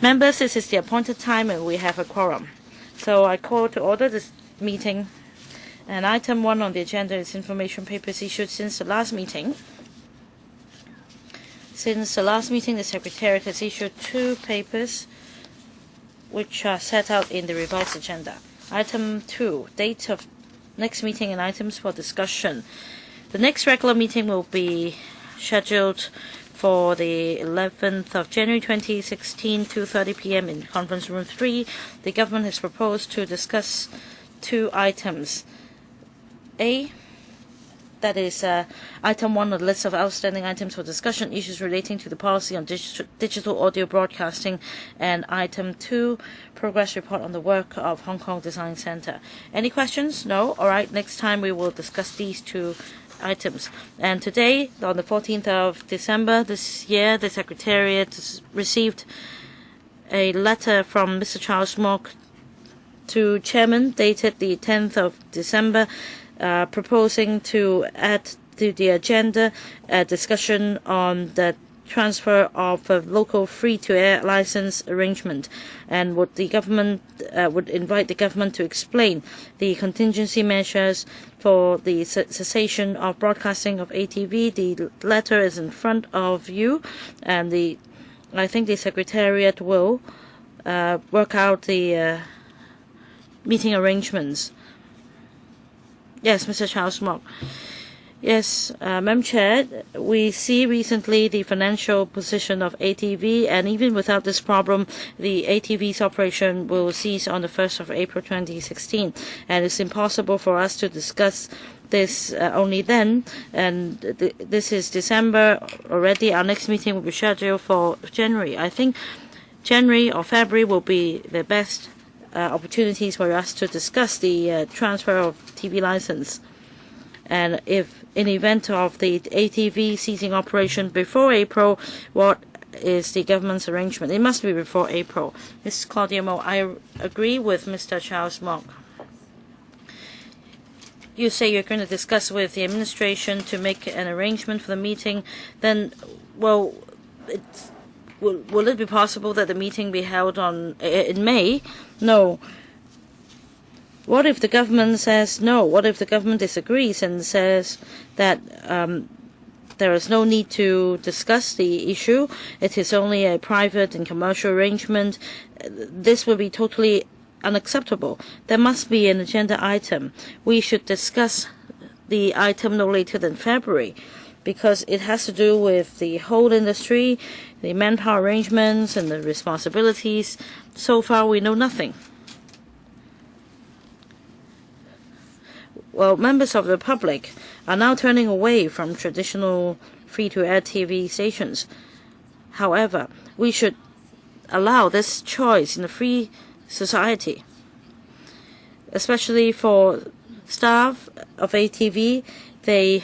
Members, this is the appointed time and we have a quorum. So I call to order this meeting. And item 1 on the agenda is information papers issued since the last meeting. Since the last meeting, the Secretariat has issued 2 papers which are set out in the revised agenda. Item 2, date of next meeting and items for discussion. The next regular meeting will be scheduled for the 11th of January 2016, 2:30 p.m. in Conference Room 3. The government has proposed to discuss 2 items. That is item 1 on the list of outstanding items for discussion, issues relating to the policy on digital audio broadcasting, and item 2, progress report on the work of Hong Kong Design Centre. Any questions? No? All right, next time we will discuss these 2 items. And today, on the 14th of December this year, the Secretariat received a letter from Mr. Charles Mok to Chairman, dated the 10th of December, proposing to add to the agenda a discussion on the transfer of a local free-to-air license arrangement, and would invite the government to explain the contingency measures for the cessation of broadcasting of ATV. The letter is in front of you, and I think the Secretariat will work out the meeting arrangements. Yes, Mr. Charles Mok. Yes, Madam Chair, we see recently the financial position of ATV, and even without this problem, the ATV's operation will cease on the 1st of April 2016, and it's impossible for us to discuss this only then, and this is December already. Our next meeting will be scheduled for January. I think January or February will be the best opportunities for us to discuss the transfer of TV license. And if in the event of the ATV ceasing operation before April, what is the government's arrangement? It must be before April. Ms. Claudia Mo, I agree with Mr. Charles Mok. You say you're going to discuss with the administration to make an arrangement for the meeting. Then, well, will it be possible that the meeting be held in May? No. What if the government says no? What if the government disagrees and says that there is no need to discuss the issue? It is only a private and commercial arrangement. This will be totally unacceptable. There must be an agenda item. We should discuss the item no later than February, because it has to do with the whole industry, the manpower arrangements, and the responsibilities. So far, we know nothing. Well, members of the public are now turning away from traditional free-to-air TV stations. However, we should allow this choice in a free society, especially for staff of ATV. They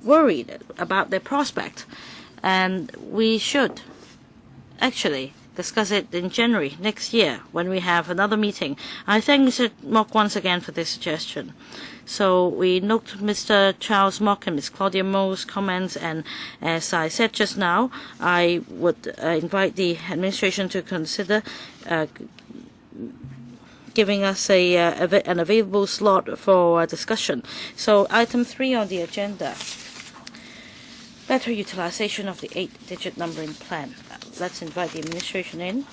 worried about their prospect, and we should actually discuss it in January next year when we have another meeting. I thank Mr. Mok once again for this suggestion. So we note Mr. Charles Mok and Ms. Claudia Mo's comments, and as I said just now, I would invite the administration to consider giving us an available slot for discussion. So item 3 on the agenda, better utilization of the 8-digit numbering plan. Let's invite the administration in.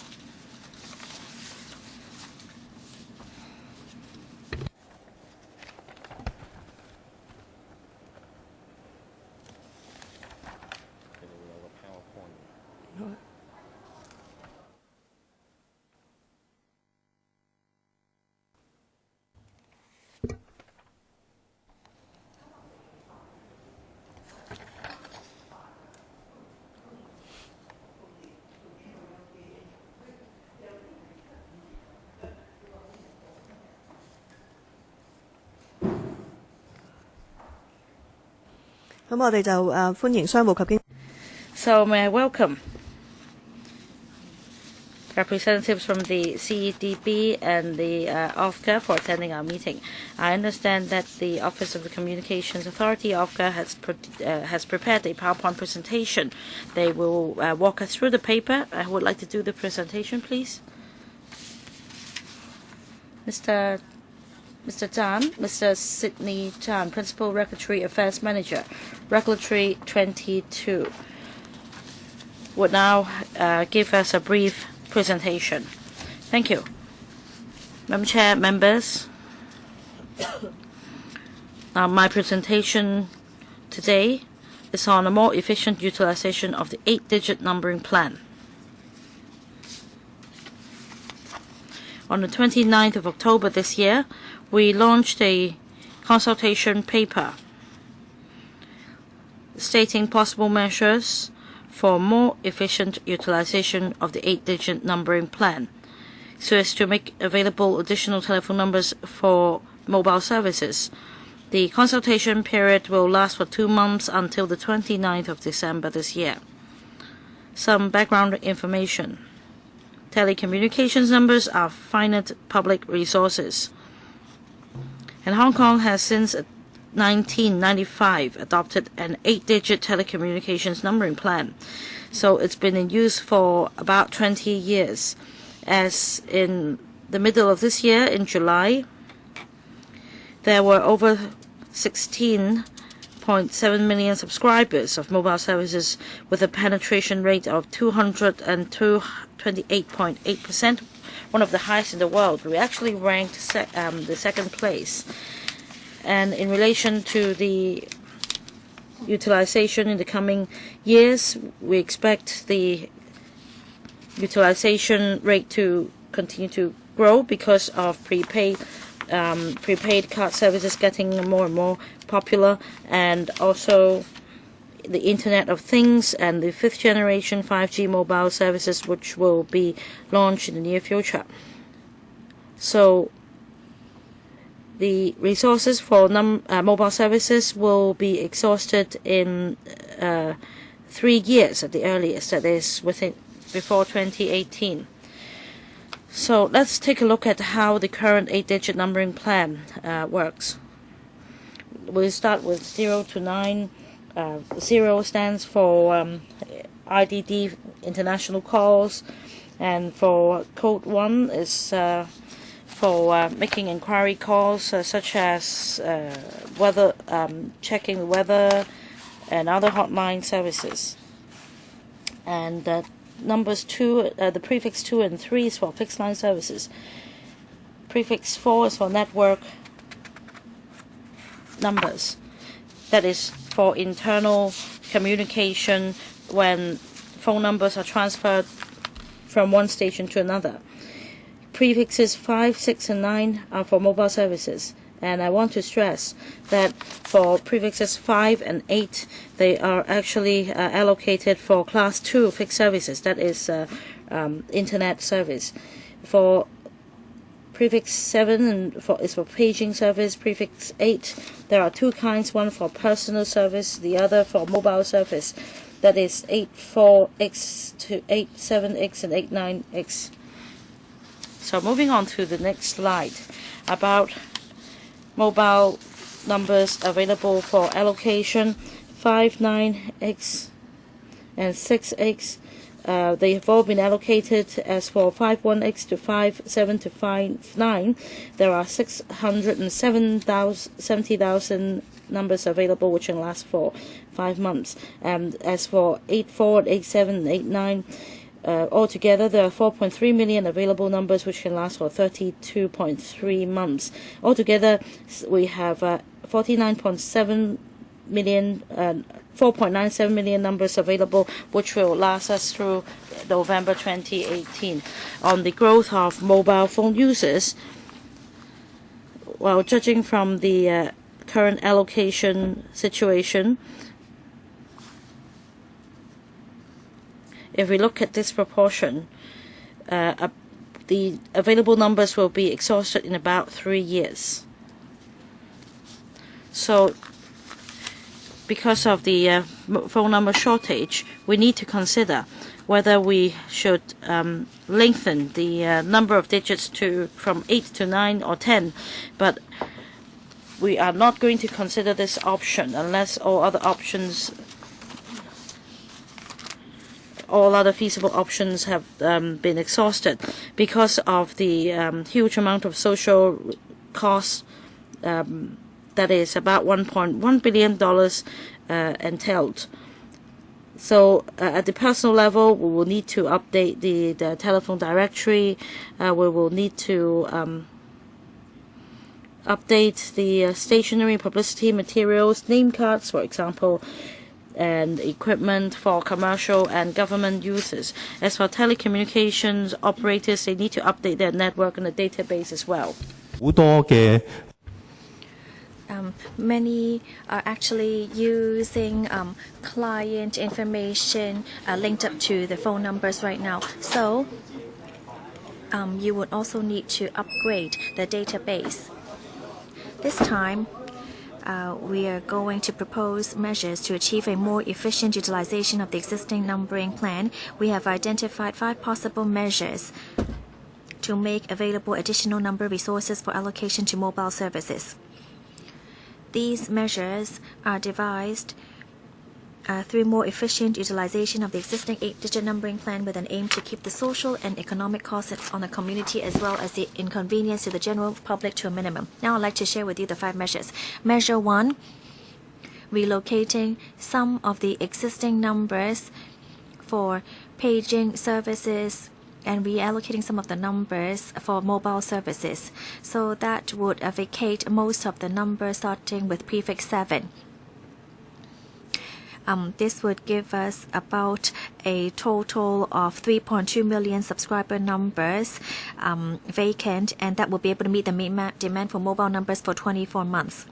So may I welcome representatives from the CDB and the OFCA for attending our meeting. I understand that the Office of the Communications Authority, OFCA, has prepared a PowerPoint presentation. They will walk us through the paper. I would like to do the presentation, please. Mr. Sidney Zhang, Principal Regulatory Affairs Manager, Regulatory 22, would now give us a brief presentation. Thank you. Madam Chair, members, my presentation today is on a more efficient utilization of the 8-digit numbering plan. On the 29th of October this year, we launched a consultation paper stating possible measures for more efficient utilization of the 8-digit numbering plan, so as to make available additional telephone numbers for mobile services. The consultation period will last for 2 months until the 29th of December this year. Some background information. Telecommunications numbers are finite public resources, and Hong Kong has since 1995 adopted an 8-digit telecommunications numbering plan. So it's been in use for about 20 years. As in the middle of this year, in July, there were over 16.7 million subscribers of mobile services with a penetration rate of 228.8%, one of the highest in the world. We actually ranked the second place. And in relation to the utilization in the coming years, we expect the utilization rate to continue to grow because of prepaid card services getting more and more popular, and also the Internet of Things and the 5th generation 5G mobile services, which will be launched in the near future. So the resources for mobile services will be exhausted in 3 years at the earliest, that is before 2018. So let's take a look at how the current 8-digit numbering plan works. We'll start with 0 to 9. 0 stands for IDD, international calls, and for code 1 is for making inquiry calls such as weather, checking the weather, and other hotline services. And numbers 2, the prefix 2 and 3 is for fixed line services. Prefix 4 is for network numbers. That is for internal communication when phone numbers are transferred from one station to another. Prefixes 5, 6, and 9 are for mobile services. And I want to stress that for prefixes 5 and 8, they are actually allocated for Class 2 fixed services, that is Internet service. For prefix 7 is for paging service. Prefix 8, there are 2 kinds, one for personal service, the other for mobile service. That is 84X to 87X and 89X. So moving on to the next slide about mobile numbers available for allocation. 59X and 6X, they have all been allocated. As for 51X to 57 to 59, there are 670,000 numbers available, which can last for 5 months. And as for 84, 87, and 89, altogether, there are 4.3 million available numbers, which can last for 32.3 months. Altogether, we have 4.97 million numbers available, which will last us through November 2018. On the growth of mobile phone users, well, judging from the current allocation situation, if we look at this proportion, the available numbers will be exhausted in about 3 years. So because of the phone number shortage, we need to consider whether we should lengthen the number of digits from 8 to 9 or 10, but we are not going to consider this option unless all other feasible options have been exhausted, because of the huge amount of social costs that is about $1.1 billion entailed. So at the personal level, we will need to update the telephone directory. We will need to update the stationery publicity materials, name cards, for example, and equipment for commercial and government uses. As for telecommunications operators, they need to update their network and the database as well. Many are actually using client information linked up to the phone numbers right now. So you would also need to upgrade the database. This time, we are going to propose measures to achieve a more efficient utilization of the existing numbering plan. We have identified 5 possible measures to make available additional number resources for allocation to mobile services. These measures are devised through more efficient utilization of the existing 8-digit numbering plan, with an aim to keep the social and economic costs on the community as well as the inconvenience to the general public to a minimum. Now I'd like to share with you the 5 measures. Measure 1, relocating some of the existing numbers for paging services and reallocating some of the numbers for mobile services. So that would vacate most of the numbers starting with prefix 7. This would give us about a total of 3.2 million subscriber numbers vacant, and that will be able to meet the demand for mobile numbers for 24 months.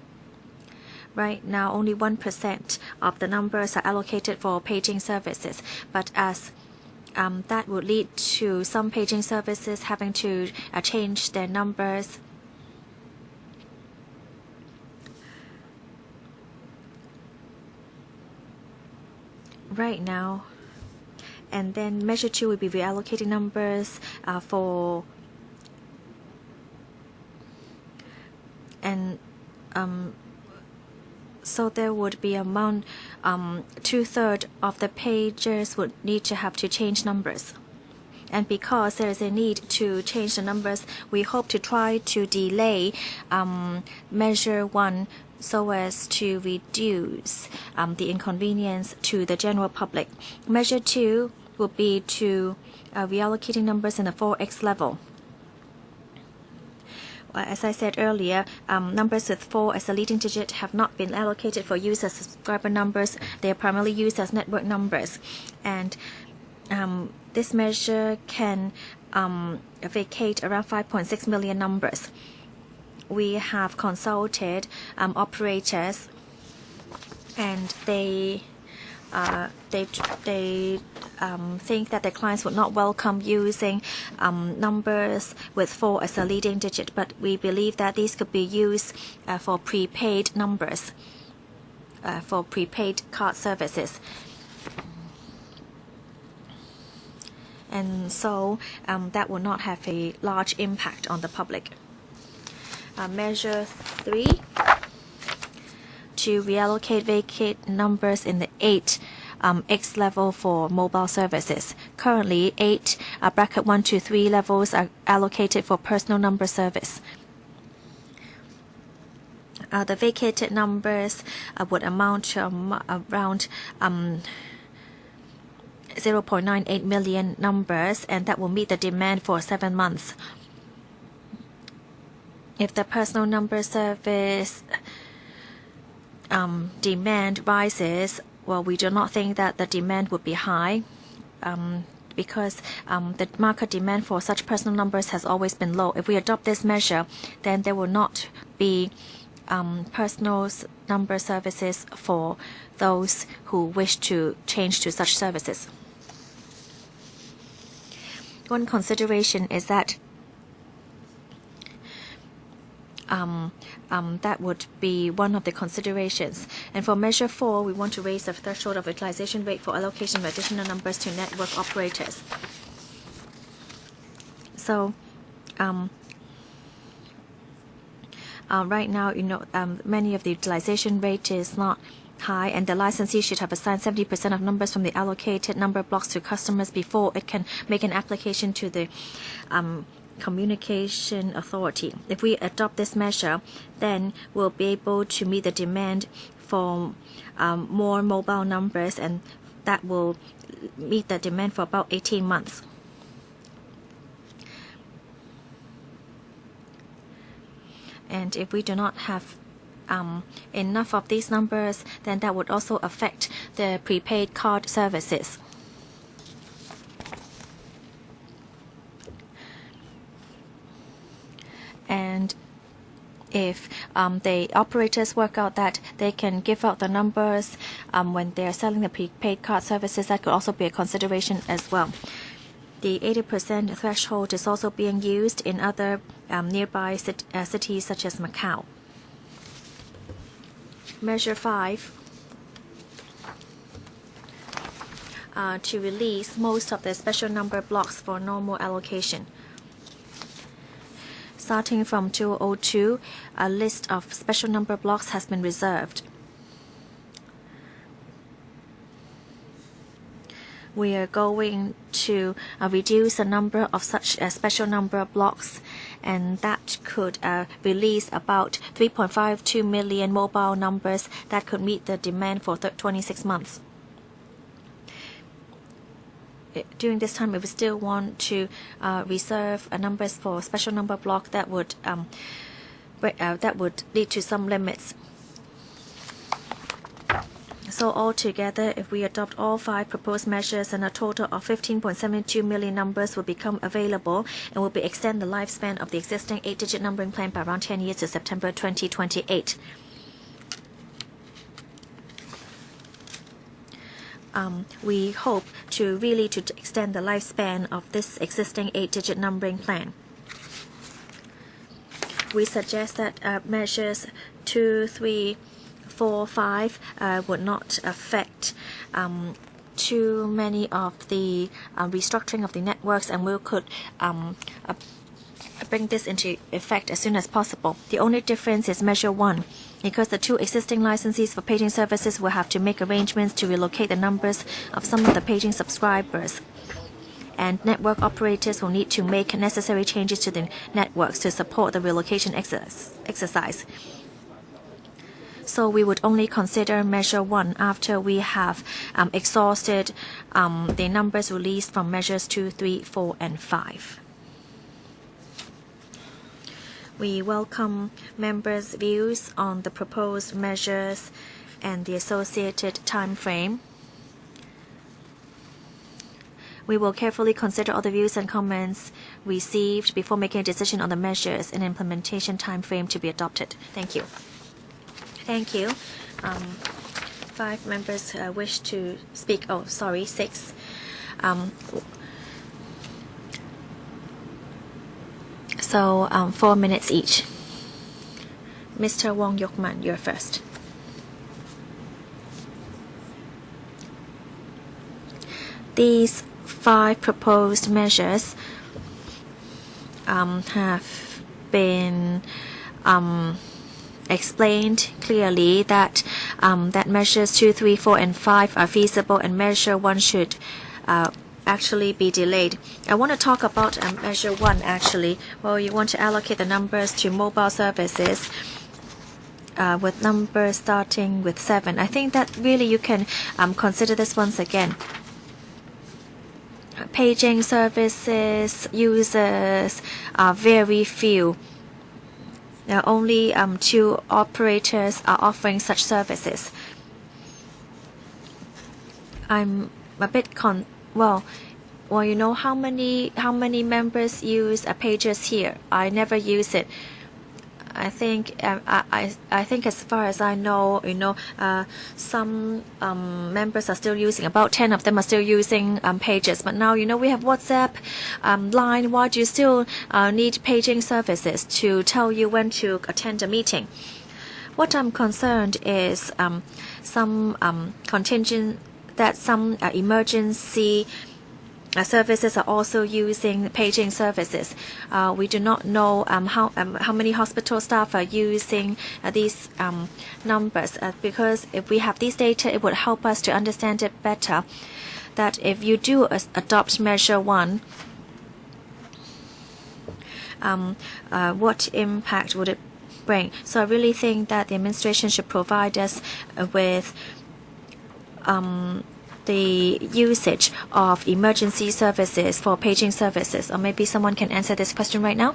Right now, only 1% of the numbers are allocated for paging services, but as that would lead to some paging services having to change their numbers. Right now, and then measure 2 would be reallocating numbers so there would be amount 2/3 of the pagers would need to have to change numbers. And because there is a need to change the numbers, we hope to try to delay measure 1 so as to reduce the inconvenience to the general public. Measure 2 would be to reallocating numbers in the 4x level. As I said earlier, numbers with 4 as a leading digit have not been allocated for use as subscriber numbers. They are primarily used as network numbers. And this measure can vacate around 5.6 million numbers. We have consulted operators, and they think that their clients would not welcome using numbers with 4 as a leading digit, but we believe that these could be used for prepaid numbers, for prepaid card services. And so that will not have a large impact on the public. Measure 3, to reallocate vacant numbers in the 8x level for mobile services. Currently, 8 bracket 1 to 3 levels are allocated for personal number service. The vacated numbers would amount to around 0.98 million numbers, and that will meet the demand for 7 months. If the personal number service demand rises, well, we do not think that the demand would be high because the market demand for such personal numbers has always been low. If we adopt this measure, then there will not be personal number services for those who wish to change to such services. One consideration is that that would be one of the considerations. And for measure 4, we want to raise the threshold of utilization rate for allocation of additional numbers to network operators. So right now, many of the utilization rate is not high, and the licensee should have assigned 70% of numbers from the allocated number blocks to customers before it can make an application to the Communication Authority. If we adopt this measure, then we'll be able to meet the demand for more mobile numbers, and that will meet the demand for about 18 months. And if we do not have enough of these numbers, then that would also affect the prepaid card services. And if the operators work out that they can give out the numbers when they are selling the prepaid card services, that could also be a consideration as well. The 80% threshold is also being used in other nearby cities such as Macau. Measure 5, to release most of the special number blocks for normal allocation. Starting from 2002, a list of special number blocks has been reserved. We are going to reduce the number of such special number blocks, and that could release about 3.52 million mobile numbers that could meet the demand for 26 months. During this time, if we still want to reserve numbers for special number block, that would lead to some limits. So altogether, if we adopt all 5 proposed measures, then a total of 15.72 million numbers will become available and will extend the lifespan of the existing 8-digit numbering plan by around 10 years to September 2028. We hope to really extend the lifespan of this existing 8-digit numbering plan. We suggest that measures 2, 3, 4, 5 would not affect too many of the restructuring of the networks, and we could bring this into effect as soon as possible. The only difference is measure 1, because the 2 existing licensees for paging services will have to make arrangements to relocate the numbers of some of the paging subscribers, and network operators will need to make necessary changes to the networks to support the relocation exercise. So we would only consider measure 1 after we have exhausted the numbers released from measures 2, 3, 4, and 5. We welcome members' views on the proposed measures and the associated time frame. We will carefully consider all the views and comments received before making a decision on the measures and implementation time frame to be adopted. Thank you. Thank you. 5 members wish to speak. Oh, sorry, 6. So 4 minutes each. Mr. Wong Yokman, you're first. These 5 proposed measures have been explained clearly that that measures 2, 3, 4, and 5 are feasible, and measure 1 should actually be delayed. I want to talk about measure 1 actually. Well, you want to allocate the numbers to mobile services with numbers starting with 7. I think that really you can consider this once again. Paging services users are very few. Now, only 2 operators are offering such services. I'm a bit well, you know how many members use pagers here? I never use it. I think I think as far as I know, some members are still using, about 10 of them are still using pages. But now, we have WhatsApp, Line. Why do you still need paging services to tell you when to attend a meeting? What I'm concerned is some contingent that some emergency services are also using paging services. We do not know how many hospital staff are using these numbers, because if we have this data, it would help us to understand it better. That if you do adopt measure 1, what impact would it bring? So I really think that the administration should provide us with the usage of emergency services for paging services. Or maybe someone can answer this question right now.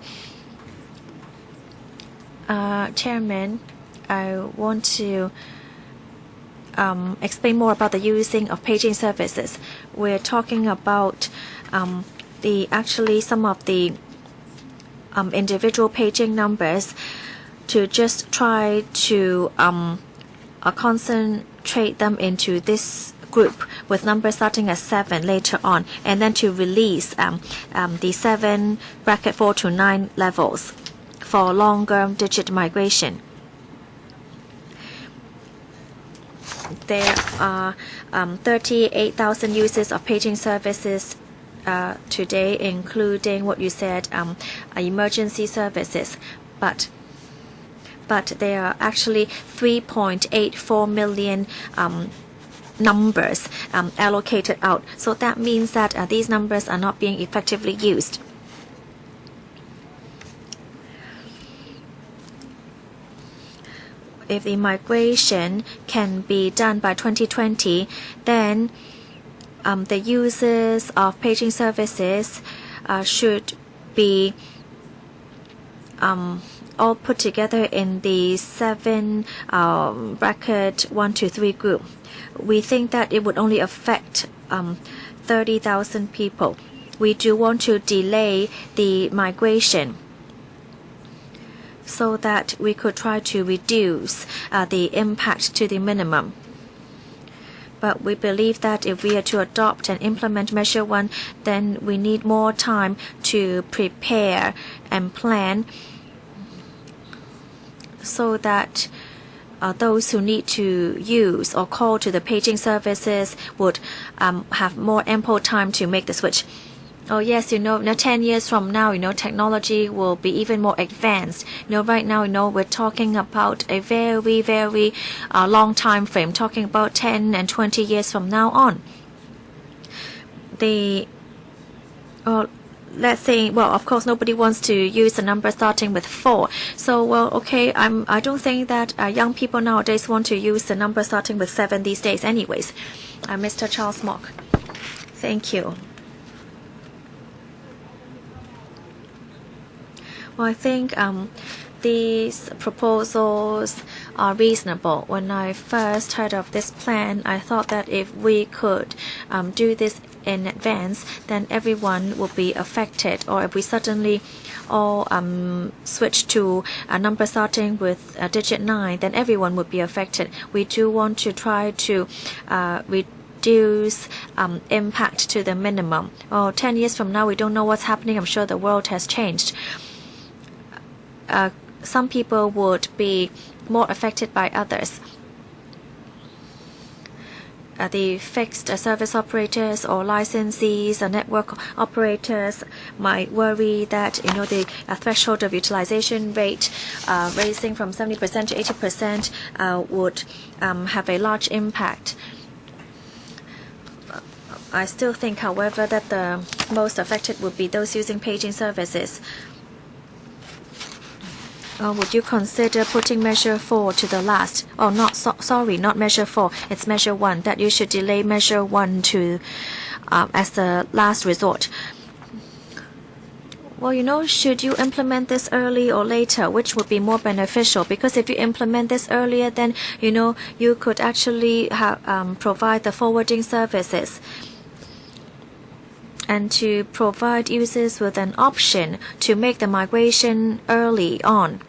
Chairman, I want to explain more about the using of paging services. We're talking about some of the individual paging numbers to just try to concentrate them into this group with numbers starting at 7 later on, and then to release the 7 bracket 4 to 9 levels for longer digit migration. There are 38,000 users of paging services today, including what you said, emergency services, but there are actually 3.84 million numbers allocated out. So that means that these numbers are not being effectively used. If the migration can be done by 2020, then the users of paging services should be all put together in the 7 bracket 1 to 3 group. We think that it would only affect 30,000 people. We do want to delay the migration so that we could try to reduce the impact to the minimum. But we believe that if we are to adopt and implement measure 1, then we need more time to prepare and plan, so that those who need to use or call to the paging services would have more ample time to make the switch. Oh yes, 10 years from now, technology will be even more advanced. Right now, we're talking about a very, very long time frame, talking about 10 and 20 years from now on. Let's say, of course, nobody wants to use a number starting with 4. So, okay, I don't think that young people nowadays want to use the number starting with 7 these days anyways. Mr. Charles Mock. Thank you. Well, I think these proposals are reasonable. When I first heard of this plan, I thought that if we could do this in advance, then everyone will be affected. Or if we suddenly all switch to a number starting with a digit 9, then everyone would be affected. We do want to try to reduce impact to the minimum. 10 years from now, we don't know what's happening. I'm sure the world has changed. Some people would be more affected by others. The fixed service operators or licensees or network operators might worry that the threshold of utilization rate raising from 70% to 80% would have a large impact. I still think, however, that the most affected would be those using paging services. Would you consider putting measure 4 to the last? Not measure 4. It's measure 1. That you should delay measure 1 to as the last resort. Well, should you implement this early or later? Which would be more beneficial? Because if you implement this earlier, then you could actually provide the forwarding services, and to provide users with an option to make the migration early on.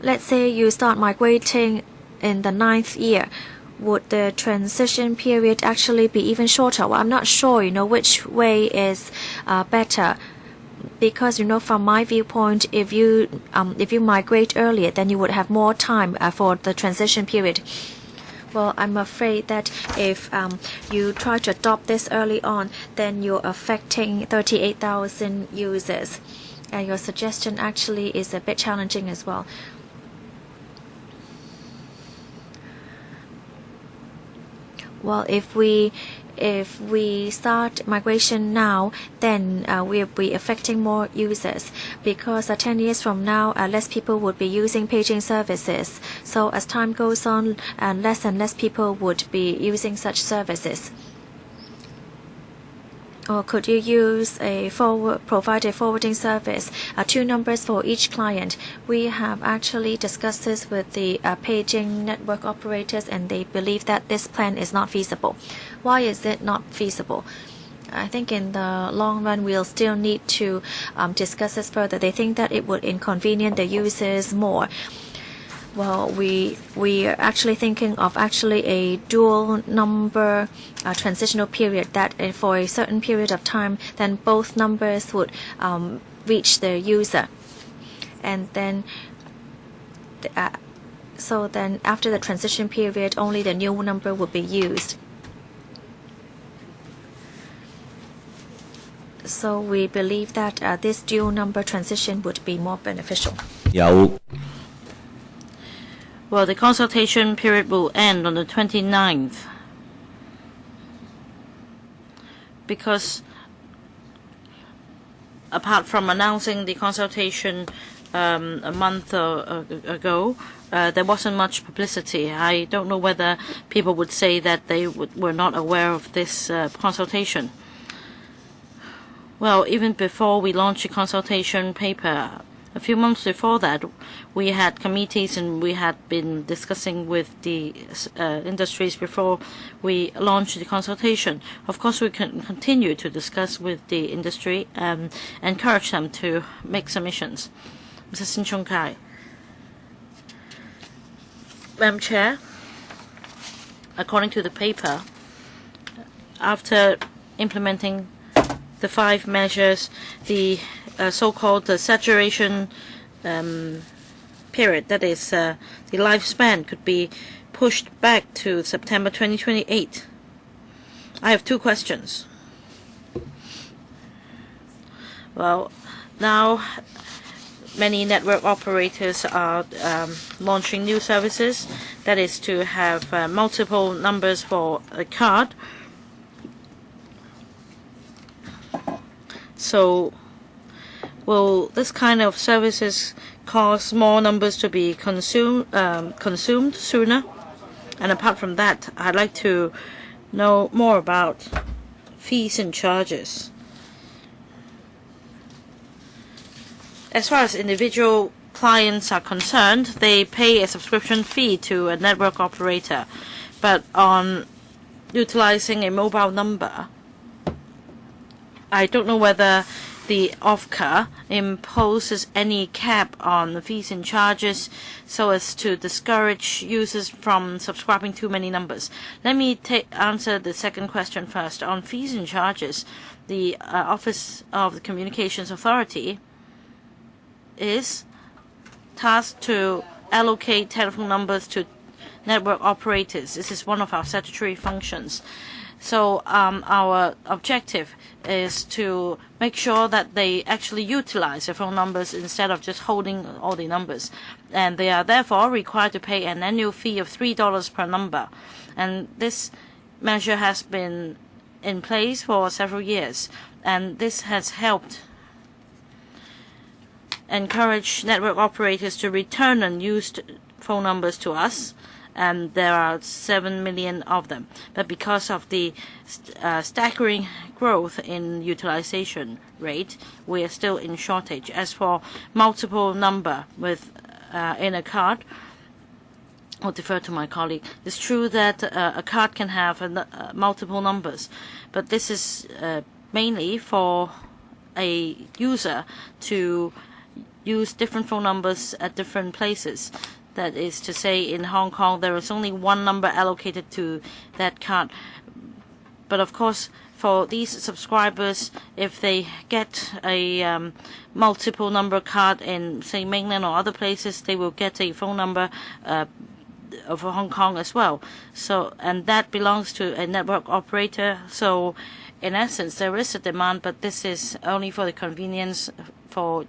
let's say you start migrating in the 9th year, would the transition period actually be even shorter? Well, I'm not sure, which way is better. Because from my viewpoint, if you migrate earlier, then you would have more time for the transition period. Well, I'm afraid that if you try to adopt this early on, then you're affecting 38,000 users. And your suggestion actually is a bit challenging as well. Well, if we start migration now, then we'll be affecting more users, because 10 years from now, less people would be using paging services. So as time goes on, less and less people would be using such services. Or could you use provide a forwarding service, 2 numbers for each client? We have actually discussed this with the paging network operators, and they believe that this plan is not feasible. Why is it not feasible? I think in the long run, we'll still need to discuss this further. They think that it would inconvenience the users more. Well, we are actually thinking of a dual number transitional period, that for a certain period of time, then both numbers would reach the user, and then so then after the transition period, only the new number would be used. So we believe that this dual number transition would be more beneficial. Well, the consultation period will end on the 29th, because apart from announcing the consultation a month ago, there wasn't much publicity. I don't know whether people would say that they were not aware of this consultation. Well, even before we launched the consultation paper, a few months before that, we had committees and we had been discussing with the industries before we launched the consultation. Of course, we can continue to discuss with the industry and encourage them to make submissions. Mr. Sin Chung Kai. Madam Chair, according to the paper, after implementing the 5 measures, the so-called saturation period, that is, the lifespan, could be pushed back to September 2028. I have 2 questions. Well, now many network operators are launching new services, that is to have multiple numbers for a card. So will this kind of services cause more numbers to be consumed sooner? And apart from that, I'd like to know more about fees and charges. As far as individual clients are concerned, they pay a subscription fee to a network operator. But on utilizing a mobile number, I don't know whether the OFCA imposes any cap on the fees and charges so as to discourage users from subscribing too many numbers. Let me answer the second question first. On fees and charges, the Office of the Communications Authority is tasked to allocate telephone numbers to network operators. This is one of our statutory functions. So our objective is to make sure that they actually utilize their phone numbers instead of just holding all the numbers. And they are therefore required to pay an annual fee of $3 per number. And this measure has been in place for several years. And this has helped encourage network operators to return unused phone numbers to us. And there are 7 million of them. But because of the staggering growth in utilization rate, we are still in shortage. As for multiple number with in a card, I'll defer to my colleague. It's true that a card can have multiple numbers, but this is mainly for a user to use different phone numbers at different places. That is to say, in Hong Kong, there is only one number allocated to that card. But of course, for these subscribers, if they get a multiple number card in, say, mainland or other places, they will get a phone number of Hong Kong as well. So, and that belongs to a network operator. So, in essence, there is a demand, but this is only for the convenience for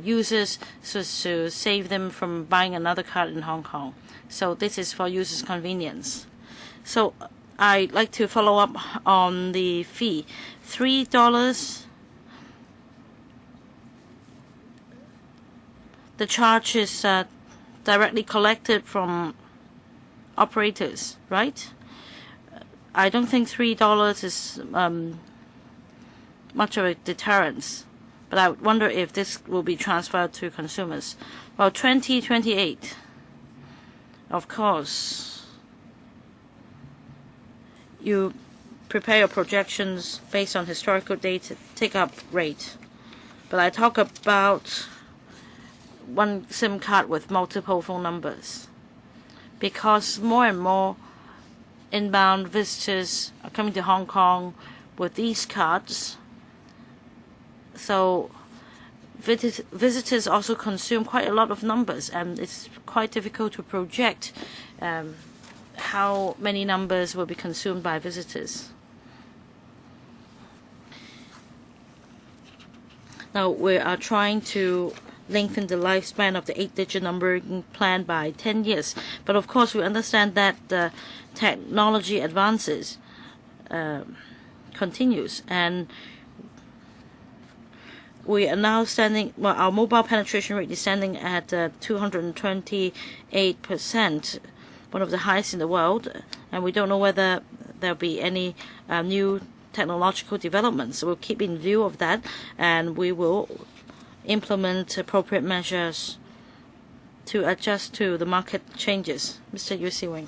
users, so to save them from buying another card in Hong Kong. So this is for users' convenience. So I'd like to follow up on the fee. $3. The charge is directly collected from operators, right? I don't think $3 is much of a deterrence. But I wonder if this will be transferred to consumers. Well, 2028, of course, you prepare your projections based on historical data take-up rate. But I talk about one SIM card with multiple phone numbers, because more and more inbound visitors are coming to Hong Kong with these cards. So visitors also consume quite a lot of numbers, and it's quite difficult to project how many numbers will be consumed by visitors. Now we are trying to lengthen the lifespan of the 8-digit numbering plan by 10 years. But of course we understand that the technology advances continues, and we are now standing, well, our mobile penetration rate is standing at 228%, one of the highest in the world, and we don't know whether there'll be any new technological developments. So we'll keep in view of that, and we will implement appropriate measures to adjust to the market changes. Mr. Yu Siwing.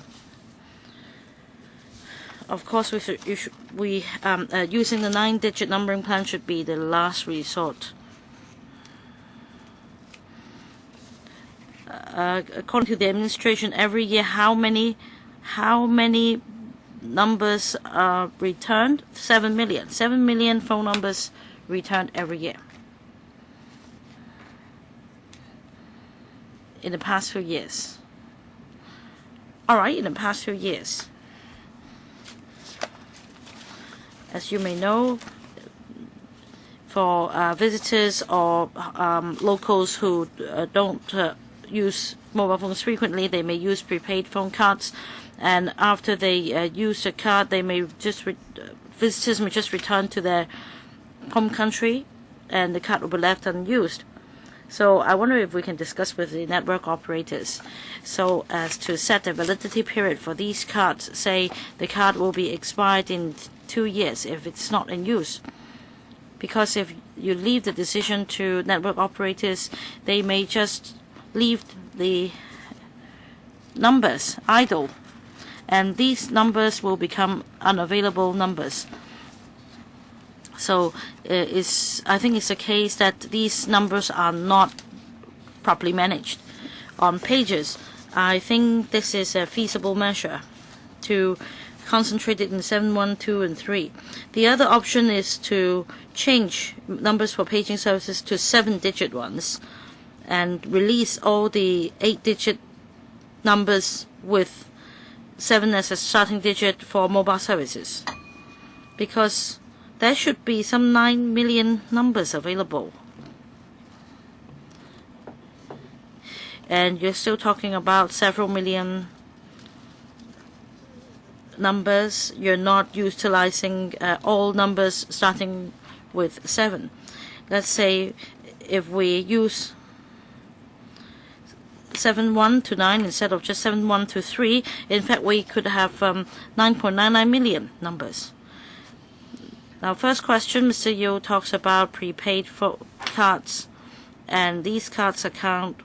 Of course, using the 9-digit numbering plan should be the last resort. According to the administration, every year, how many numbers are returned? 7 million. 7 million phone numbers returned every year in the past few years. All right, in the past few years. As you may know, for visitors or locals who don't use mobile phones frequently, they may use prepaid phone cards, and after they use the card, they may just visitors may just return to their home country, and the card will be left unused. So I wonder if we can discuss with the network operators so as to set the validity period for these cards. Say the card will be expired in 2 years if it's not in use. Because if you leave the decision to network operators, they may just leave the numbers idle, and these numbers will become unavailable numbers. So I think it's a case that these numbers are not properly managed. On pages, I think this is a feasible measure to concentrate it in 7, 1, 2, and 3. The other option is to change numbers for paging services to 7-digit ones and release all the 8-digit numbers with 7 as a starting digit for mobile services, because there should be some 9 million numbers available. And you're still talking about several million numbers. You're not utilizing all numbers starting with 7. Let's say if we use 7-1 to 9 instead of just 7-1 to 3, in fact we could have 9.99 million numbers. Now, first question, Mr. Yu talks about prepaid cards, and these cards account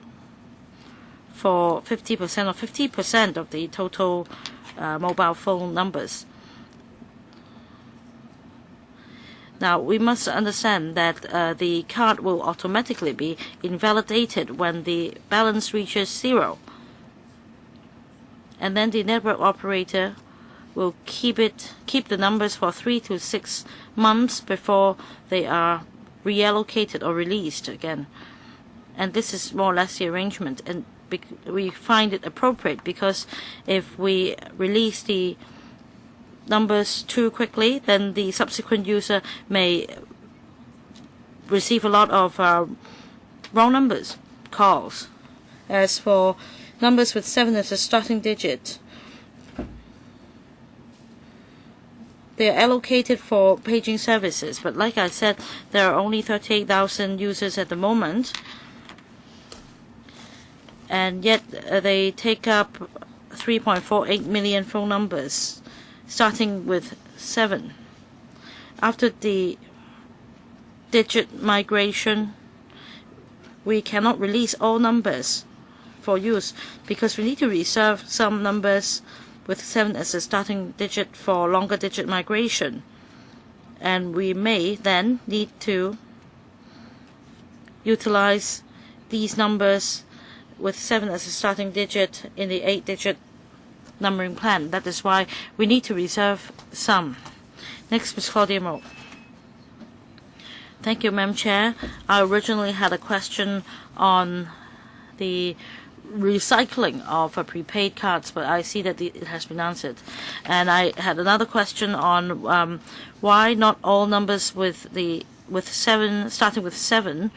for 50% or 50% of the total mobile phone numbers. Now, we must understand that the card will automatically be invalidated when the balance reaches 0. And then the network operator will keep the numbers for 3 to 6 months before they are reallocated or released again. And this is more or less the arrangement. And we find it appropriate because if we release the numbers too quickly, then the subsequent user may receive a lot of wrong numbers calls. As for numbers with 7 as a starting digit, they are allocated for paging services, but like I said, there are only 38,000 users at the moment, and yet they take up 3.48 million phone numbers starting with 7. After the digit migration, we cannot release all numbers for use because we need to reserve some numbers with 7 as a starting digit for longer digit migration, and we may then need to utilize these numbers with 7 as a starting digit in the 8-digit numbering plan. That is why we need to reserve some. Next, Ms. Claudia Mo. Thank you, Madam Chair. I originally had a question on the recycling of prepaid cards, but I see that it has been answered. And I had another question on why not all numbers with 7 starting with 7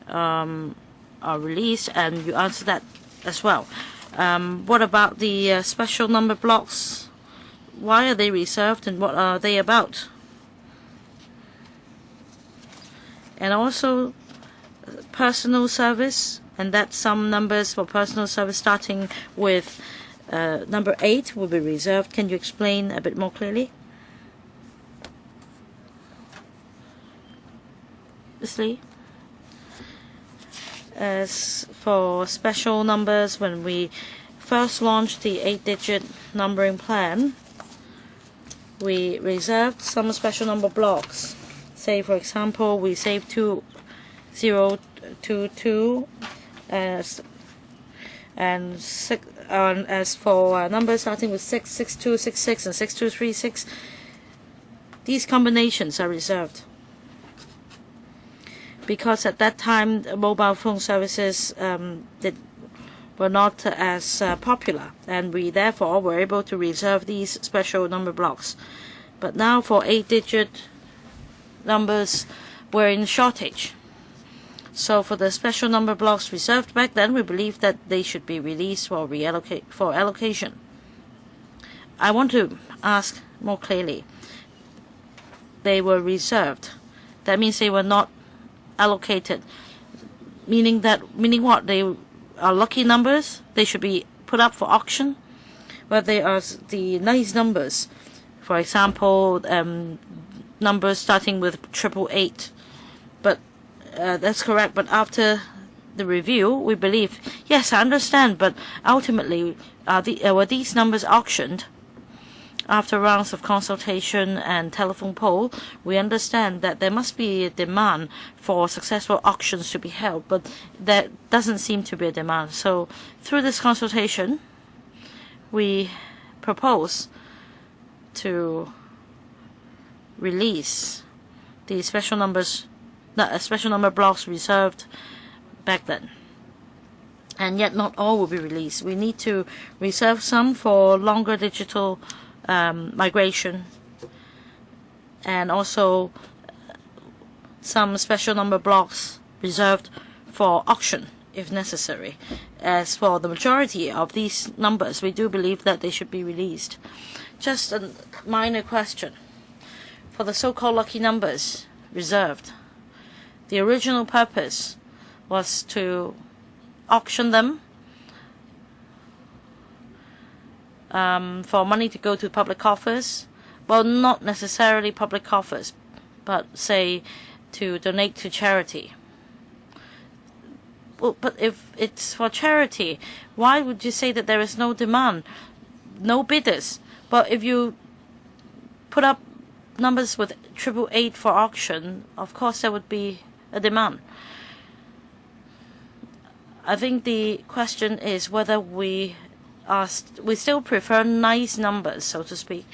are released, and you answered that as well. What about the special number blocks? Why are they reserved, and what are they about? And also personal service, and that some numbers for personal service starting with number 8 will be reserved. Can you explain a bit more clearly? Ms. Lee? As for special numbers, when we first launched the 8-digit numbering plan, we reserved some special number blocks. Say, for example, we saved 2022 and as for numbers starting with 6, 6266 and 6236, these combinations are reserved because at that time mobile phone services were not as popular, and we therefore were able to reserve these special number blocks. But now for 8-digit numbers, we're in shortage. So for the special number blocks reserved back then, we believe that they should be released for allocation. I want to ask more clearly. They were reserved. That means they were not allocated. Meaning what? They are lucky numbers. They should be put up for auction. Well, they are the nice numbers. For example, numbers starting with 888. But that's correct. But after the review, we believe, yes, I understand, but ultimately, were these numbers auctioned? After rounds of consultation and telephone poll, we understand that there must be a demand for successful auctions to be held, but there doesn't seem to be a demand. So through this consultation, we propose to release the special number blocks reserved back then. And yet not all will be released. We need to reserve some for longer digital migration, and also some special number blocks reserved for auction if necessary. As for the majority of these numbers, we do believe that they should be released. Just a minor question. For the so-called lucky numbers reserved, the original purpose was to auction them for money to go to public coffers. Well, not necessarily public coffers, but say to donate to charity. Well, but if it's for charity, why would you say that there is no demand, no bidders? But if you put up numbers with 888 for auction, of course there would be a demand. I think the question is whether we still prefer nice numbers, so to speak.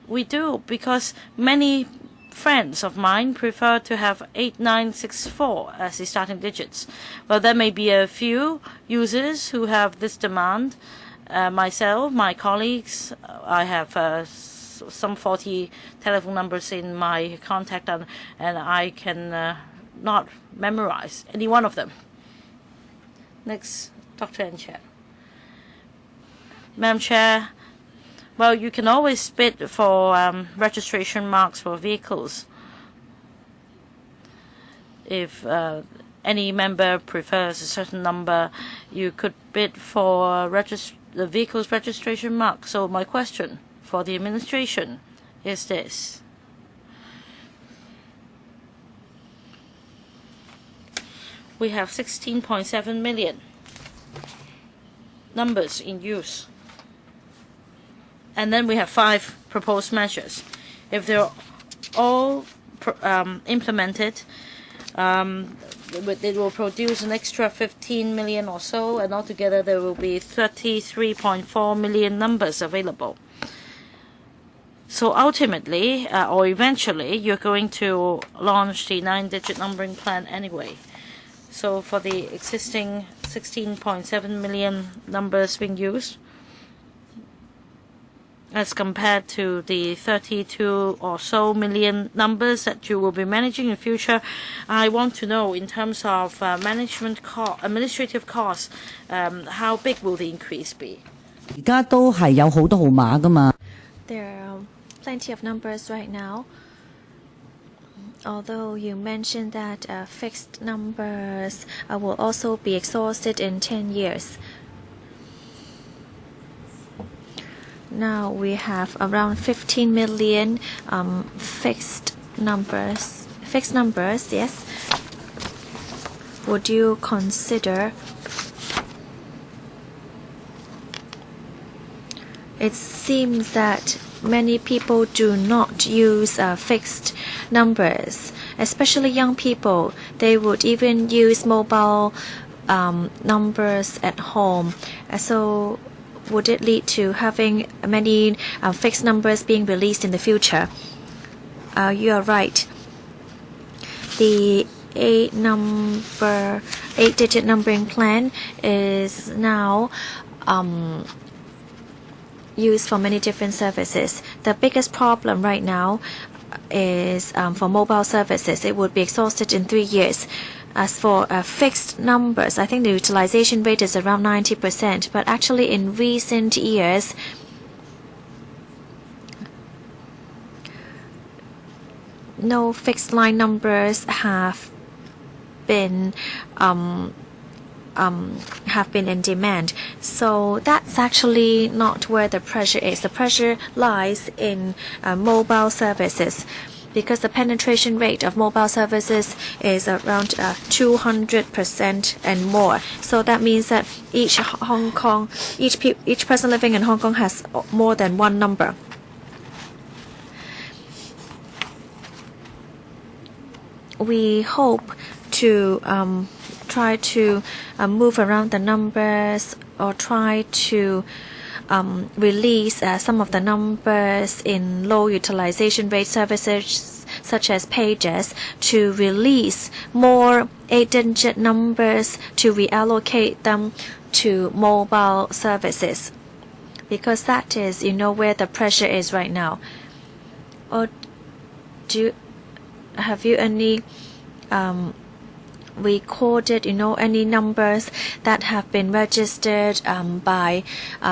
We do, because many friends of mine prefer to have 8964 as the starting digits. Well, there may be a few users who have this demand. Myself, my colleagues, I have some 40 telephone numbers in my contact, and I can not memorize any one of them. Next, Dr. N. Chair. Madam Chair, well, you can always bid for registration marks for vehicles. If any member prefers a certain number, you could bid for the vehicle's registration mark. So my question for the administration is this. We have 16.7 million numbers in use. And then we have 5 proposed measures. If they're all implemented, it will produce an extra 15 million or so, and altogether there will be 33.4 million numbers available. So ultimately, or eventually, you're going to launch the 9-digit numbering plan anyway. So for the existing 16.7 million numbers being used, as compared to the 32 or so million numbers that you will be managing in future, I want to know in terms of administrative costs, how big will the increase be? There are plenty of numbers right now. Although you mentioned that fixed numbers will also be exhausted in 10 years. Now we have around 15 million fixed numbers. Fixed numbers, yes. Would you consider? It seems that many people do not use fixed numbers, especially young people. They would even use mobile numbers at home. So would it lead to having many fixed numbers being released in the future? You are right. The 8-digit numbering plan is now used for many different services. The biggest problem right now is for mobile services. It would be exhausted in 3 years. As for fixed numbers, I think the utilization rate is around 90%. But actually, in recent years, no fixed line numbers have been in demand. So that's actually not where the pressure is. The pressure lies in mobile services, because the penetration rate of mobile services is around 200% and more. So that means that each person living in Hong Kong has more than one number. We hope to try to move around the numbers, or try to release some of the numbers in low utilization rate services such as pages, to release more 8-digit numbers, to reallocate them to mobile services, because that is where the pressure is right now. Or have you any recorded any numbers that have been registered by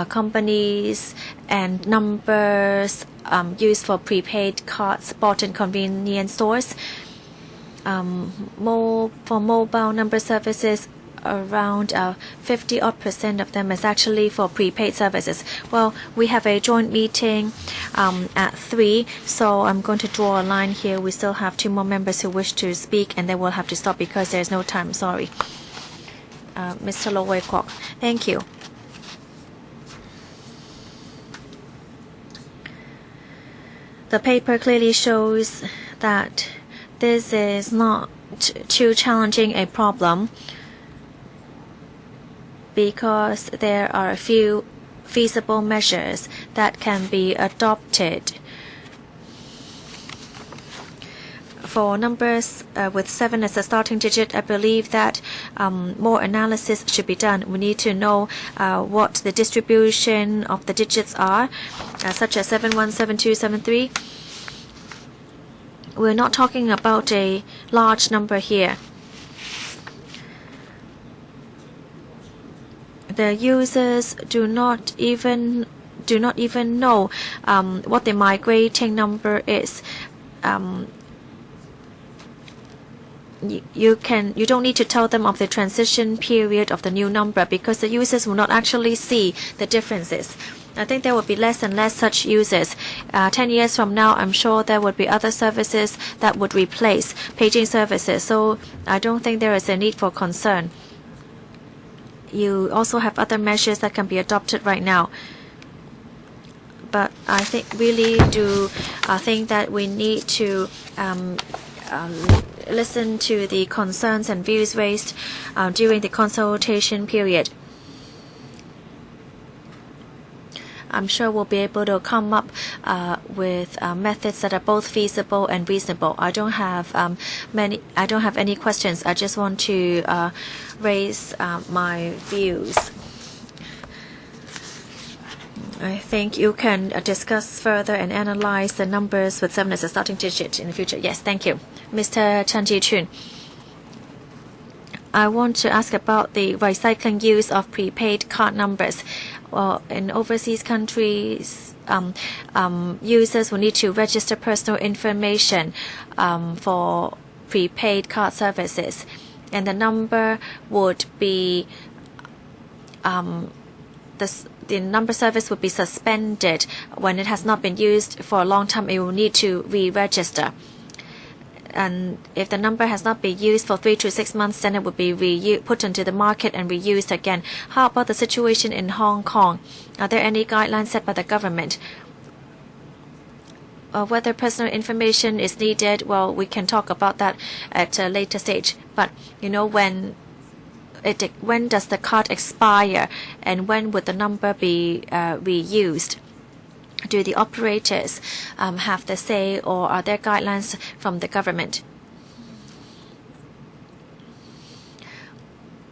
companies, and numbers used for prepaid cards bought in convenience stores? For mobile number services, around 50% of them is actually for prepaid services. Well, we have a joint meeting at 3, so I'm going to draw a line here. We still have 2 more members who wish to speak, and they will have to stop because there's no time. Sorry. Mr. Lo Wei Kwok. Thank you. The paper clearly shows that this is not too challenging a problem because there are a few feasible measures that can be adopted. For numbers with 7 as a starting digit, I believe that more analysis should be done. We need to know what the distribution of the digits are, such as 71, 72, 73. We're not talking about a large number here. The users do not even know what the migrating number is. You don't need to tell them of the transition period of the new number because the users will not actually see the differences. I think there will be less and less such users. 10 years from now, I'm sure there would be other services that would replace paging services. So I don't think there is a need for concern. You also have other measures that can be adopted right now. But I think think that we need to listen to the concerns and views raised during the consultation period. I'm sure we'll be able to come up with methods that are both feasible and reasonable. I don't have any questions. I just want to raise my views. I think you can discuss further and analyze the numbers with 7 as a starting digit in the future. Yes, thank you. Mr. Chan Ji-chun, I want to ask about the recycling use of prepaid card numbers. Well, in overseas countries, users will need to register personal information for prepaid card services, and the number would be the number service would be suspended when it has not been used for a long time. It will need to re-register. And if the number has not been used for 3 to 6 months, then it would be put into the market and reused again. How about the situation in Hong Kong? Are there any guidelines set by the government? Whether personal information is needed, well, we can talk about that at a later stage. But you know, when does the card expire, and when would the number be reused? Do the operators have the say, or are there guidelines from the government?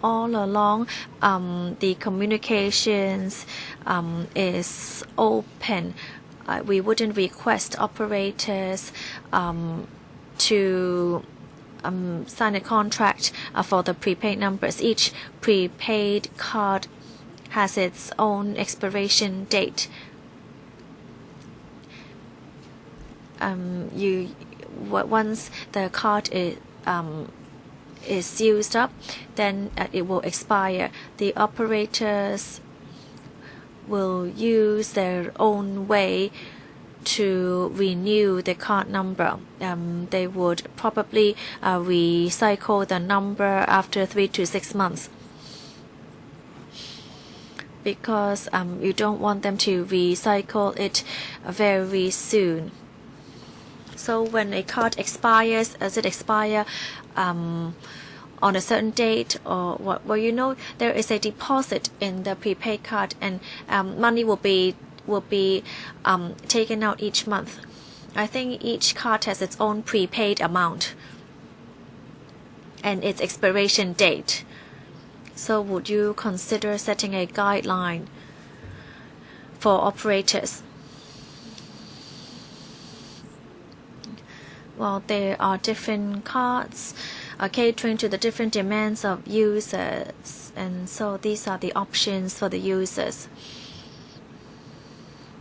All along, the communications is open. We wouldn't request operators to sign a contract for the prepaid numbers. Each prepaid card has its own expiration date. Once the card is used up, then it will expire. The operators will use their own way to renew the card number. They would probably recycle the number after 3 to 6 months, because you don't want them to recycle it very soon. So when a card expires, does it expire on a certain date or what? Well, you know, there is a deposit in the prepaid card, and money will be taken out each month. I think each card has its own prepaid amount and its expiration date. So would you consider setting a guideline for operators? Well, there are different cards catering to the different demands of users, and so these are the options for the users.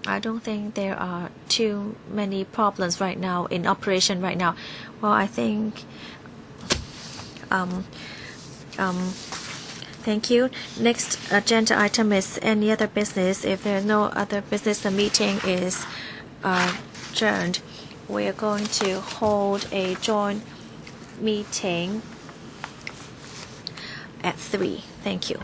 I don't think there are too many problems right now in operation right now. Well, I think thank you. Next agenda item is any other business. If there are no other business, the meeting is adjourned. We are going to hold a joint meeting at 3. Thank you.